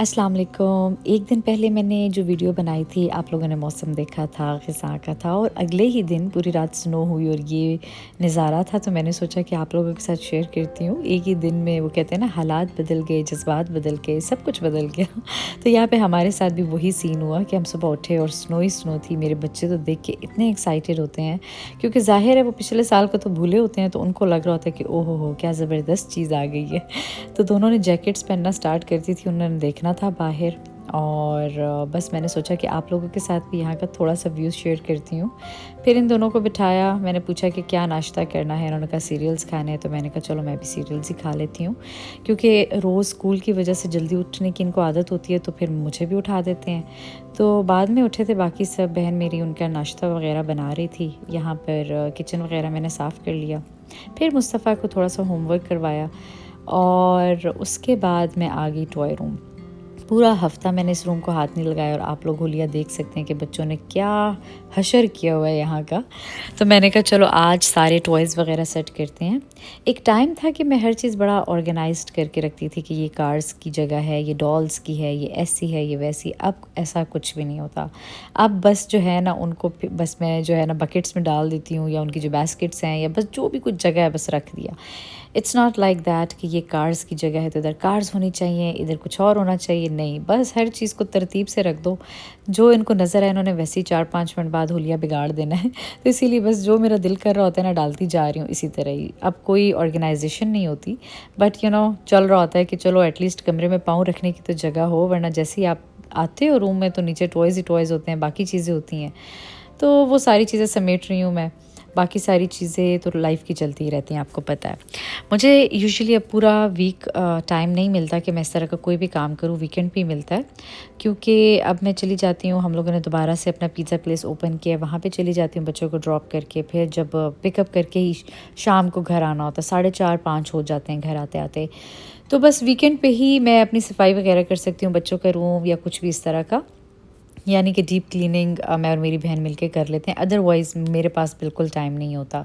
अस्सलाम वालेकुम। एक दिन पहले मैंने जो वीडियो बनाई थी, आप लोगों ने मौसम देखा था, ख़िज़ां का था और अगले ही दिन पूरी रात स्नो हुई और ये नज़ारा था, तो मैंने सोचा कि आप लोगों के साथ शेयर करती हूँ। एक ही दिन में वो कहते हैं ना, हालात बदल गए, जज़्बात बदल गए, सब कुछ बदल गया। तो यहाँ पे हमारे साथ भी वही सीन हुआ कि हम सुबह उठे और स्नो ही स्नो थी। मेरे बच्चे तो देख के इतने एक्साइटेड होते हैं, क्योंकि ज़ाहिर है वो पिछले साल को तो भूले होते हैं, तो उनको लग रहा होता है कि ओहो हो, क्या ज़बरदस्त चीज़ आ गई है। तो दोनों ने जैकेट्स पहनना स्टार्ट कर दी थी, उन्होंने देखना था बाहर और बस मैंने सोचा कि आप लोगों के साथ भी यहाँ का थोड़ा सा व्यूज़ शेयर करती हूँ। फिर इन दोनों को बिठाया, मैंने पूछा कि क्या नाश्ता करना है, उन्होंने कहा सीरियल्स खाने हैं, तो मैंने कहा चलो मैं भी सीरियल्स ही खा लेती हूँ, क्योंकि रोज़ स्कूल की वजह से जल्दी उठने की इनको आदत होती है, तो फिर मुझे भी उठा देते हैं। तो बाद में उठे थे बाकी सब, बहन मेरी उनका नाश्ता वगैरह बना रही थी, यहाँ पर किचन वगैरह मैंने साफ़ कर लिया। फिर मुस्तफ़ा को थोड़ा सा होमवर्क करवाया और उसके बाद मैं आ गई टॉय रूम। पूरा हफ़्ता मैंने इस रूम को हाथ नहीं लगाया और आप लोग होलिया देख सकते हैं कि बच्चों ने क्या हशर किया हुआ है यहाँ का। तो मैंने कहा चलो आज सारे टॉयज़ वगैरह सेट करते हैं। एक टाइम था कि मैं हर चीज़ बड़ा ऑर्गेनाइज्ड करके रखती थी कि ये कार्स की जगह है, ये डॉल्स की है, ये ऐसी है, ये वैसी। अब ऐसा कुछ भी नहीं होता। अब बस जो है ना, उनको बस मैं जो है ना बकेट्स में डाल देती हूँ, या उनकी जो बास्केट्स हैं, या बस जो भी कुछ जगह है बस रख दिया। इट्स नॉट लाइक दैट कि ये कार्स की जगह है तो इधर कार्स होनी चाहिए, इधर कुछ और होना चाहिए। नहीं, बस हर चीज़ को तरतीब से रख दो। जो इनको नज़र आए इन्होंने वैसे ही 4-5 मिनट बाद होलिया बिगाड़ देना है। तो इसीलिए बस जो मेरा दिल कर रहा होता है ना, डालती जा रही हूँ इसी तरह ही। अब कोई ऑर्गेनाइजेशन नहीं होती, बट चल रहा होता है कि चलो एटलीस्ट कमरे में पाँव रखने की तो जगह हो, वरना जैसे ही आप आते हो रूम में तो नीचे टॉयज़ ही टॉयज़ होते हैं, बाकी चीज़ें होती हैं। तो वो सारी चीज़ें समेट रही हूँ मैं। बाकी सारी चीज़ें तो लाइफ़ की चलती ही रहती हैं, आपको पता है। मुझे यूजुअली अब पूरा वीक टाइम नहीं मिलता कि मैं इस तरह का कोई भी काम करूँ, वीकेंड भी मिलता है, क्योंकि अब मैं चली जाती हूँ, हम लोगों ने दोबारा से अपना पिज़्ज़ा प्लेस ओपन किया है, वहाँ पे चली जाती हूँ बच्चों को ड्रॉप करके। फिर जब पिकअप करके ही शाम को घर आना होता है, 4:30-5 हो जाते हैं घर आते-आते। तो बस वीकेंड पे ही मैं अपनी सफाई वगैरह कर सकती हूँ, बच्चों का रूम या कुछ भी इस तरह का, यानी कि डीप क्लीनिंग मैं और मेरी बहन मिलके कर लेते हैं। अदरवाइज़ मेरे पास बिल्कुल टाइम नहीं होता।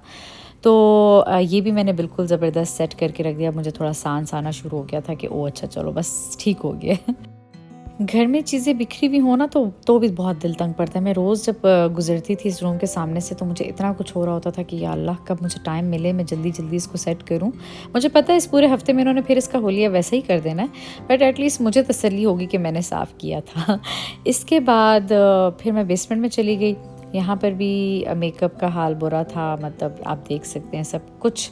तो ये भी मैंने बिल्कुल ज़बरदस्त सेट करके रख दिया। मुझे थोड़ा सांस आना शुरू हो गया था कि ओह अच्छा चलो बस ठीक हो गया। घर में चीज़ें बिखरी हुई हो ना, तो भी बहुत दिल तंग पड़ता है। मैं रोज़ जब गुज़रती थी इस रूम के सामने से, तो मुझे इतना कुछ हो रहा होता था कि या अल्लाह कब मुझे टाइम मिले, मैं जल्दी-जल्दी इसको सेट करूँ। मुझे पता है इस पूरे हफ़्ते में इन्होंने फिर इसका होलिया वैसा ही कर देना है, बट एटलीस्ट मुझे तसल्ली होगी कि मैंने साफ़ किया था। इसके बाद फिर मैं बेसमेंट में चली गई। यहाँ पर भी मेकअप का हाल बुरा था, मतलब आप देख सकते हैं सब कुछ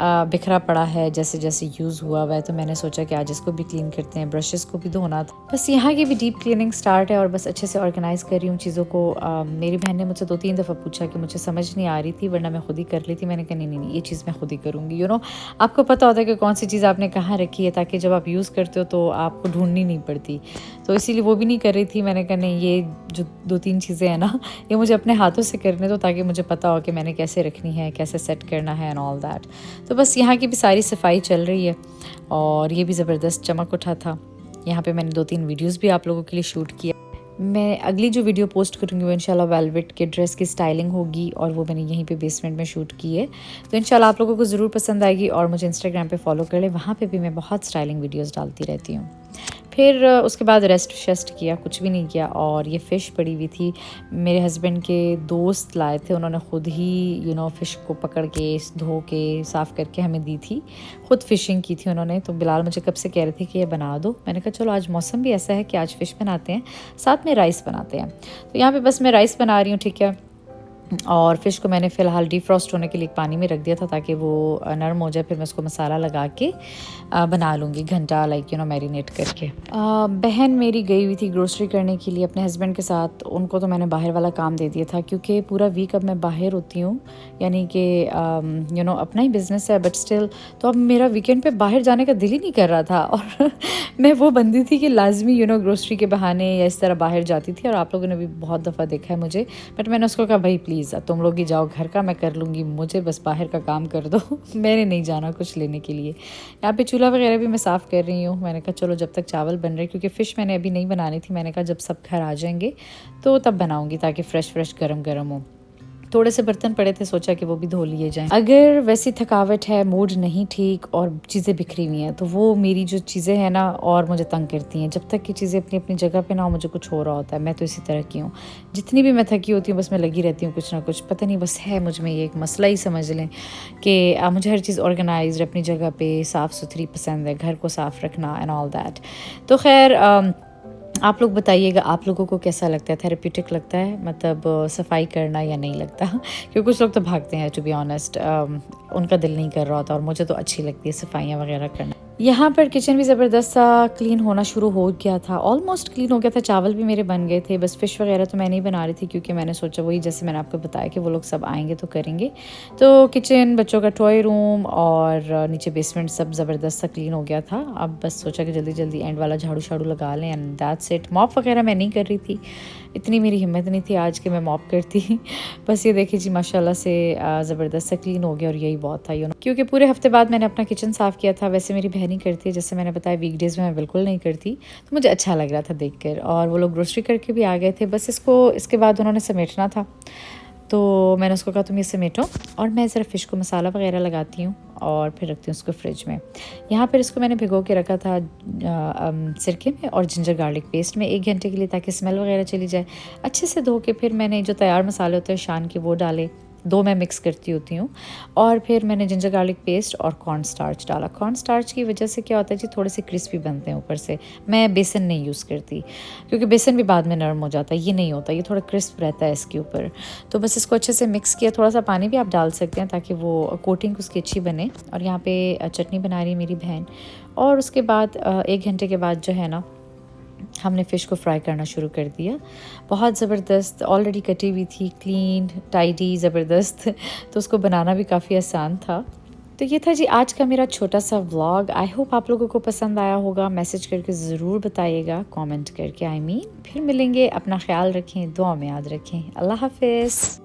बिखरा पड़ा है, जैसे जैसे यूज़ हुआ हुआ है। तो मैंने सोचा कि आज इसको भी क्लीन करते हैं, ब्रशेस को भी धोना था। बस यहाँ की भी डीप क्लीनिंग स्टार्ट है और बस अच्छे से ऑर्गेनाइज़ कर रही हूँ चीज़ों को। मेरी बहन ने मुझसे 2-3 दफ़ा पूछा कि मुझे समझ नहीं आ रही थी, वरना मैं खुद ही कर लेती। मैंने कहा नहीं, ये चीज़ मैं खुद ही करूँगी। आपको पता होता है कि कौन सी चीज़ आपने कहाँ रखी है, ताकि जब आप यूज़ करते हो तो आपको ढूँढनी नहीं पड़ती। तो इसीलिए वो भी नहीं कर रही थी। मैंने कहा नहीं, ये जो 2-3 चीज़ें हैं ना, ये मुझे अपने हाथों से करने दो, ताकि मुझे पता हो कि मैंने कैसे रखनी है, कैसे सेट करना है एंड ऑल दैट। तो बस यहाँ की भी सारी सफाई चल रही है और ये भी ज़बरदस्त चमक उठा था। यहाँ पे मैंने 2-3 वीडियोस भी आप लोगों के लिए शूट किया। मैं अगली जो वीडियो पोस्ट करूँगी वो इंशाल्लाह वेलवेट के ड्रेस की स्टाइलिंग होगी, और वो मैंने यहीं पे बेसमेंट में शूट की है। तो इंशाल्लाह आप लोगों को ज़रूर पसंद आएगी, और मुझे इंस्टाग्राम पे फॉलो कर ले, वहाँ पे भी मैं बहुत स्टाइलिंग वीडियोस डालती रहती हूँ। फिर उसके बाद रेस्ट शेस्ट किया, कुछ भी नहीं किया। और ये फ़िश पड़ी हुई थी, मेरे हस्बैंड के दोस्त लाए थे, उन्होंने ख़ुद ही फ़िश को पकड़ के धो के साफ़ करके हमें दी थी। ख़ुद फ़िशिंग की थी उन्होंने। तो बिलाल मुझे कब से कह रहे थे कि ये बना दो। मैंने कहा चलो आज मौसम भी ऐसा है कि आज फ़िश बनाते हैं, साथ में राइस बनाते हैं। तो यहाँ पे बस मैं राइस बना रही हूँ, ठीक है। और फ़िश को मैंने फ़िलहाल डिफ्रॉस्ट होने के लिए पानी में रख दिया था, ताकि वो नरम हो जाए। फिर मैं उसको मसाला लगा के बना लूँगी, घंटा मैरिनेट करके। बहन मेरी गई हुई थी ग्रोसरी करने के लिए अपने हस्बैंड के साथ। उनको तो मैंने बाहर वाला काम दे दिया था, क्योंकि पूरा वीक अब मैं बाहर होती हूँ, यानी कि अपना ही बिज़नेस है, बट स्टिल तो अब मेरा वीकेंड पे बाहर जाने का दिल ही नहीं कर रहा था। और मैं वो बंदी थी कि लाजमी ग्रोसरी के बहाने या इस तरह बाहर जाती थी, और आप लोगों ने भी बहुत दफ़ा देखा है मुझे। बट मैंने उसको कहा भाई प्लीज़ तुम लोग ही जाओ, घर का मैं कर लूँगी, मुझे बस बाहर का काम कर दो। मैंने नहीं जाना कुछ लेने के लिए। यहाँ पे चूल्हा वगैरह भी मैं साफ़ कर रही हूँ। मैंने कहा चलो जब तक चावल बन रहे, क्योंकि फ़िश मैंने अभी नहीं बनानी थी। मैंने कहा जब सब घर आ जाएंगे तो तब बनाऊँगी, ताकि फ़्रेश गरम गरम हो। थोड़े से बर्तन पड़े थे, सोचा कि वो भी धो लिए जाएं। अगर वैसी थकावट है, मूड नहीं ठीक और चीज़ें बिखरी हुई हैं, तो वो मेरी जो चीज़ें हैं ना और मुझे तंग करती हैं। जब तक कि चीज़ें अपनी अपनी जगह पे ना हो, मुझे कुछ हो रहा होता है। मैं तो इसी तरह की हूँ, जितनी भी मैं थकी होती हूँ बस मैं लगी रहती हूँ कुछ ना कुछ। पता नहीं बस है मुझ में ये एक मसला ही समझ लें कि मुझे हर चीज़ ऑर्गेनाइज्ड अपनी जगह पे साफ़ सुथरी पसंद है, घर को साफ़ रखना एंड ऑल दैट। तो खैर आप लोग बताइएगा, आप लोगों को कैसा लगता है, थेरेप्यूटिक लगता है मतलब सफाई करना या नहीं लगता? क्योंकि कुछ लोग तो भागते हैं, टू बी ऑनेस्ट उनका दिल नहीं कर रहा होता, और मुझे तो अच्छी लगती है सफाइयाँ वगैरह करना। यहाँ पर किचन भी ज़बरदस्त सा क्लीन होना शुरू हो गया था, ऑलमोस्ट क्लीन हो गया था। चावल भी मेरे बन गए थे, बस फ़िश वगैरह तो मैं नहीं बना रही थी क्योंकि मैंने सोचा वही जैसे मैंने आपको बताया कि वो लोग सब आएंगे तो करेंगे। तो किचन, बच्चों का टॉय रूम और नीचे बेसमेंट सब ज़बरदस्त सा क्लीन हो गया था। अब बस सोचा कि जल्दी जल्दी एंड वाला झाड़ू शाड़ू लगा लें एंड दैट्स इट। मॉप वगैरह मैं नहीं कर रही थी, इतनी मेरी हिम्मत नहीं थी आज कि मैं मॉप करती। बस ये देखिए जी माशाल्लाह से ज़बरदस्त सा क्लीन हो गया, और यही बहुत था क्योंकि पूरे हफ्ते बाद मैंने अपना किचन साफ़ किया था। वैसे मेरी बहन ही करती है, जैसे मैंने बताया वीकडेज़ में मैं बिल्कुल नहीं करती, तो मुझे अच्छा लग रहा था देखकर। और वो लोग ग्रोसरी करके भी आ गए थे, बस इसके बाद उन्होंने समेटना था, तो मैंने उसको कहा तुम ये समेटो और मैं ज़रा फ़िश को मसाला वगैरह लगाती हूँ और फिर रखती हूँ उसको फ्रिज में। यहाँ पर इसको मैंने भिगो के रखा था सिरके में और जिंजर गार्लिक पेस्ट में 1 घंटे के लिए, ताकि स्मेल वगैरह चली जाए। अच्छे से धो के फिर मैंने जो तैयार मसाले होते हैं शान के वो डाले, 2 मैं मिक्स करती होती हूँ। और फिर मैंने जिंजर गार्लिक पेस्ट और कॉर्न स्टार्च डाला। कॉर्न स्टार्च की वजह से क्या होता है जी, थोड़े से क्रिस्पी बनते हैं ऊपर से। मैं बेसन नहीं यूज़ करती क्योंकि बेसन भी बाद में नरम हो जाता है, ये नहीं होता, ये थोड़ा क्रिस्प रहता है इसके ऊपर। तो बस इसको अच्छे से मिक्स किया, थोड़ा सा पानी भी आप डाल सकते हैं ताकि वो कोटिंग उसकी अच्छी बने। और यहाँ पे चटनी बना रही है मेरी बहन। और उसके बाद 1 घंटे के बाद जो है ना, हमने फ़िश को फ्राई करना शुरू कर दिया। बहुत ज़बरदस्त, ऑलरेडी कटी हुई थी, क्लीन टाइडी ज़बरदस्त। तो उसको बनाना भी काफ़ी आसान था। तो ये था जी आज का मेरा छोटा सा व्लॉग। आई होप आप लोगों को पसंद आया होगा। मैसेज करके ज़रूर बताइएगा, कमेंट करके। फिर मिलेंगे। अपना ख्याल रखें, दुआ में याद रखें। अल्लाह हाफ़िज़।